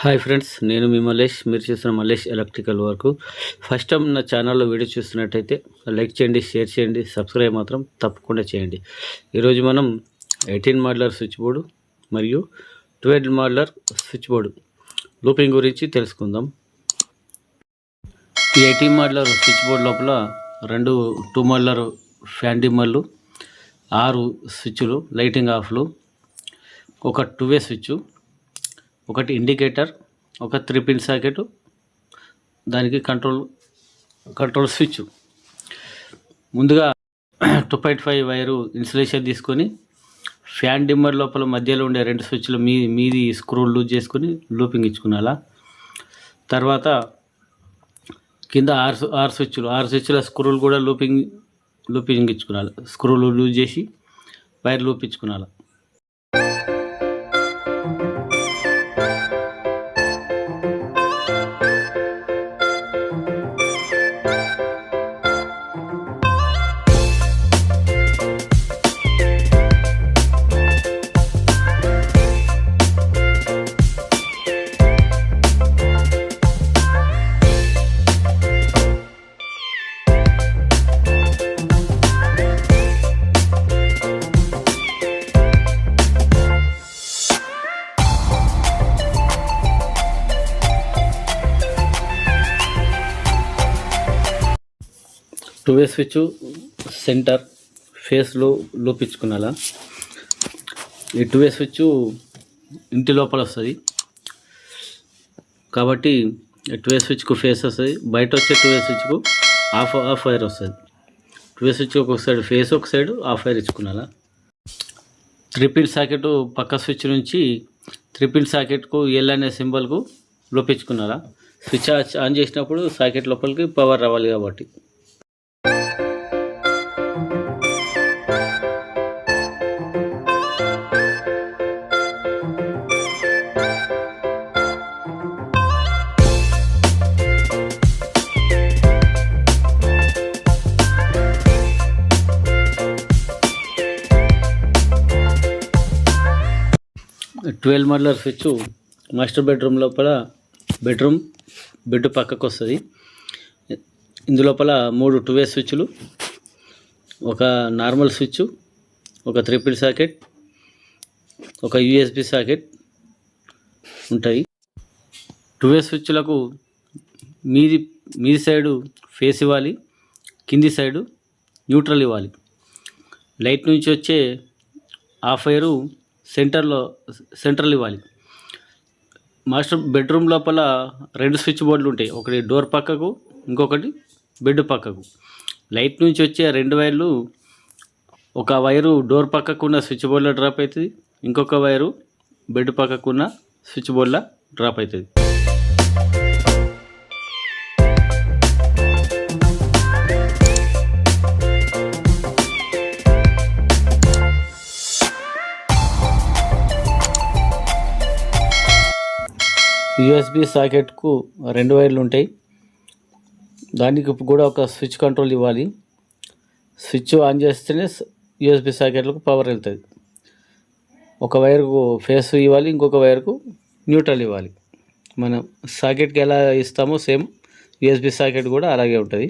Hi friends, నేను మీ మల్లేష్. మీరు చూస్తున్న Mallesh electrical work. First time నా ఛానల్లో వీడియో చూస్తున్నట్టయితే లైక్ చేయండి, షేర్ చేయండి, సబ్స్క్రైబ్ మాత్రం తప్పకుండా చేయండి. ఈరోజు మనం 18 మోడలర్ స్విచ్ బోర్డు మరియు 12 మోడలర్ స్విచ్ బోర్డు లూపింగ్ గురించి తెలుసుకుందాం. ఈ 18 మోడలర్ స్విచ్ బోర్డు లోపల 2 మోడలర్ ఫ్యాన్ డిమ్మర్లు, 6 స్విచ్లు లైటింగ్ ఆఫ్లు, ఒక 2-వే స్విచ్, ఒకటి ఇండికేటర్, ఒక 3 పిన్ సాకెట్, దానికి కంట్రోల్ స్విచ్. ముందుగా 2.5 వైరు ఇన్సులేషన్ తీసుకొని ఫ్యాన్ డిమ్మర్ లోపల మధ్యలో ఉండే 2 స్విచ్లు మీది స్క్రూ లూజ్ చేసుకొని లూపింగ్ ఇచ్చుకున్నాలా. తర్వాత కింద 6 స్విచ్ల స్క్రూలు కూడా లూపింగ్ ఇచ్చుకున్నాలి. స్క్రూలు లూజ్ చేసి వైర్ లూప్ ఇచ్చుకున్నాలి. టూ-వే స్విచ్ సెంటర్ ఫేస్లో లూపించుకున్నాలా. ఈ 2-వే స్విచ్ ఇంటి లోపల వస్తుంది కాబట్టి 2-వే స్విచ్కు ఫేస్ వస్తుంది. బయట వచ్చే 2-వే స్విచ్కు ఆఫ్ వైర్ వస్తుంది. 2-వే స్విచ్ ఒక సైడ్ ఫేస్, ఒక సైడ్ ఆఫ్ వైర్ ఇచ్చుకున్నాలా. 3 పిన్ సాకెట్ పక్క స్విచ్ నుంచి 3 పిన్ సాకెట్కు ఎల్ అనే సింబల్కు లూపించుకున్నాలా. స్విచ్ ఆన్ చేసినప్పుడు సాకెట్ లోపలికి పవర్ రావాలి కాబట్టి. Twelve modular switch master bedroom లోపల బెడ్ పక్కకు వస్తుంది. ఇందులోపల 3 2-వే స్విచ్లు, ఒక నార్మల్ స్విచ్, ఒక 3 పిన్ సాకెట్, ఒక యూఎస్బి సాకెట్ ఉంటాయి. 2-వే స్విచ్లకు మీది సైడు ఫేస్ ఇవ్వాలి, కింది సైడు న్యూట్రల్ ఇవ్వాలి. లైట్ నుంచి వచ్చే ఆఫ్ వైరు సెంట్రల్ ఇవ్వాలి. మాస్టర్ బెడ్రూమ్ లోపల 2 స్విచ్ బోర్డులు ఉంటాయి. ఒకటి డోర్ పక్కకు, ఇంకొకటి బెడ్ పక్కకు. లైట్ నుంచి వచ్చే 2 వైర్లు, ఒక వైరు డోర్ పక్కకు ఉన్న స్విచ్ బోర్డులో డ్రాప్ అవుతుంది, ఇంకొక వైరు బెడ్ పక్కకు ఉన్న స్విచ్ బోర్డులో డ్రాప్ అవుతుంది. యూఎస్బి సాకెట్కు 2 వైర్లు ఉంటాయి. దానికి కూడా ఒక స్విచ్ కంట్రోల్ ఇవ్వాలి. స్విచ్ ఆన్ చేస్తేనే యూఎస్బి సాకెట్లకు పవర్ వెళ్తుంది. ఒక వైర్కు ఫేస్ ఇవ్వాలి, ఇంకొక వైర్కు న్యూట్రల్ ఇవ్వాలి. మనం సాకెట్కి ఎలా ఇస్తామో సేమ్ యూఎస్బి సాకెట్ కూడా అలాగే ఉంటుంది.